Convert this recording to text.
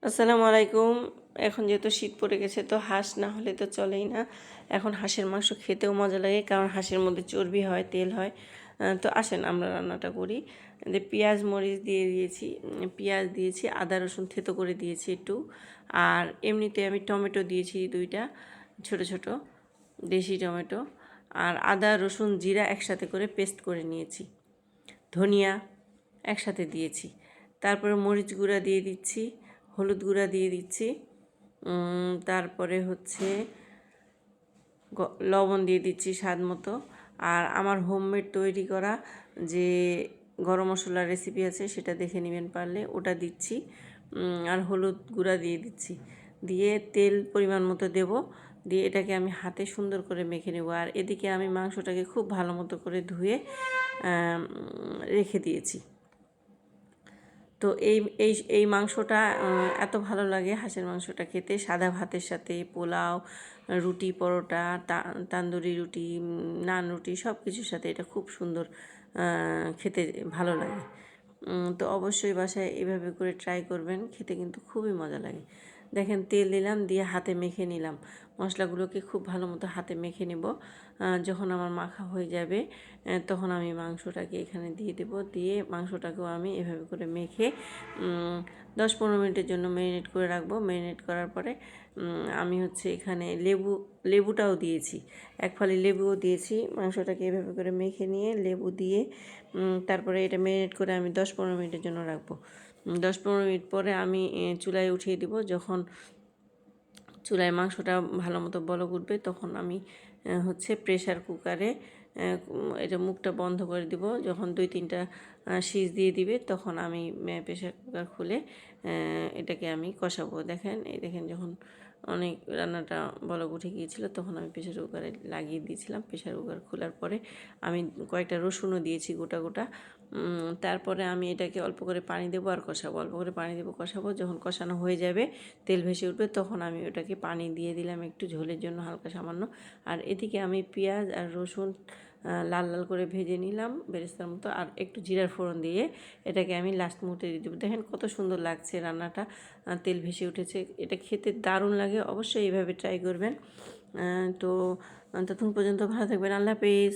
আসসালামু আলাইকুম। এখন যেহেতু শীত পড়ে গেছে তো হাঁস না হলে তো চলেই না। এখন হাঁসের মাংস খেতেও মজা লাগে, কারণ হাঁসের মধ্যে চর্বি হয়, তেল হয়। তো আসেন আমরা রান্নাটা করি। যে পেঁয়াজ মরিচ দিয়ে দিয়েছি, পেঁয়াজ দিয়েছি, আদা রসুন থেতো করে দিয়েছি একটু। আর এমনিতে আমি টমেটো দিয়েছি 2টা ছোট ছোট দেশি টমেটো। আর আদা রসুন জিরা একসাথে করে পেস্ট করে নিয়েছি। ধনিয়া একসাথে দিয়েছি। তারপরে মরিচ গুঁড়া দিয়ে দিচ্ছি, হলুদ গুঁড়া দিয়ে দিচ্ছি, তারপরে হচ্ছে লবণ দিয়ে দিচ্ছি স্বাদ মতো। আর আমার হোমমেড তৈরি করা যে গরম মশলার রেসিপি আছে সেটা দেখে নেবেন পারলে, ওটা দিচ্ছি। আর হলুদ গুঁড়া দিয়ে দিচ্ছি, দিয়ে তেল পরিমাণ মতো দেব, দিয়ে এটাকে আমি হাতে সুন্দর করে মেখে নেব। আর এদিকে আমি মাংসটাকে খুব ভালো মতো করে ধুয়ে রেখে দিয়েছি। তো এই এই এই মাংসটা এত ভালো লাগে হাঁসের মাংসটা খেতে, সাদা ভাতের সাথে, পোলাও, রুটি, পরোটা, তান্দুরি রুটি, নান রুটি সব কিছুর সাথে এটা খুব সুন্দর খেতে ভালো লাগে। তো অবশ্যই বাসায় এভাবে করে ট্রাই করবেন, খেতে কিন্তু খুবই মজা লাগে। দেখেন তেল দিলাম, দিয়ে হাতে মেখে নিলাম, মশলাগুলোকে খুব ভালো মতো হাতে মেখে নেব। যখন আমার মাখা হয়ে যাবে তখন আমি মাংসটাকে এখানে দিয়ে দেব, দিয়ে মাংসটাকেও আমি এভাবে করে মেখে 10-15 মিনিটের জন্য ম্যারিনেট করে রাখবো। ম্যারিনেট করার পরে আমি হচ্ছে এখানে লেবুটাও দিয়েছি, এক ফালি লেবুও দিয়েছি। মাংসটাকে এভাবে করে মেখে নিয়ে লেবু দিয়ে তারপরে এটা ম্যারিনেট করে আমি 10-15 মিনিটের জন্য রাখবো। 10-15 মিনিট পরে আমি চুলায় উঠিয়ে দিব। যখন চুলায় মাংসটা ভালো মতো বলক উঠবে তখন আমি হচ্ছে প্রেশার কুকারে এটা মুখটা বন্ধ করে দিব। যখন 2-3টা সিজ দিয়ে দিবে তখন আমি প্রেশার কুকার খুলে এটাকে আমি কষাবো। দেখেন যখন অনেক রান্নাটা বলক উঠে গিয়েছিল তখন আমি প্রেশার কুকারে লাগিয়ে দিয়েছিলাম। প্রেশার কুকার খোলার পরে আমি কয়েকটা রসুনও দিয়েছি গোটা গোটা। তারপরে আমি এটাকে অল্প করে পানি দেবো আর কষাবো, অল্প করে পানি দেবো, কষাবো। যখন কষানো হয়ে যাবে, তেল ভেসে উঠবে, তখন আমি ওটাকে পানি দিয়ে দিলাম একটু ঝোলের জন্য হালকা সামান্য। আর এদিকে আমি পেঁয়াজ আর রসুন লাল লাল করে ভেজে নিলাম বেরেস্তার মতো, আর একটু জিরার ফোড়ন দিয়ে এটাকে আমি লাস্ট মুহূর্তে দিয়ে দেবো। দেখেন কত সুন্দর লাগছে রান্নাটা, তেল ভেসে উঠেছে, এটা খেতে দারুণ লাগে। অবশ্যই এইভাবে ট্রাই করবেন। তো ততক্ষণ পর্যন্ত ভালো থাকবেন। আল্লাহ হাফেজ।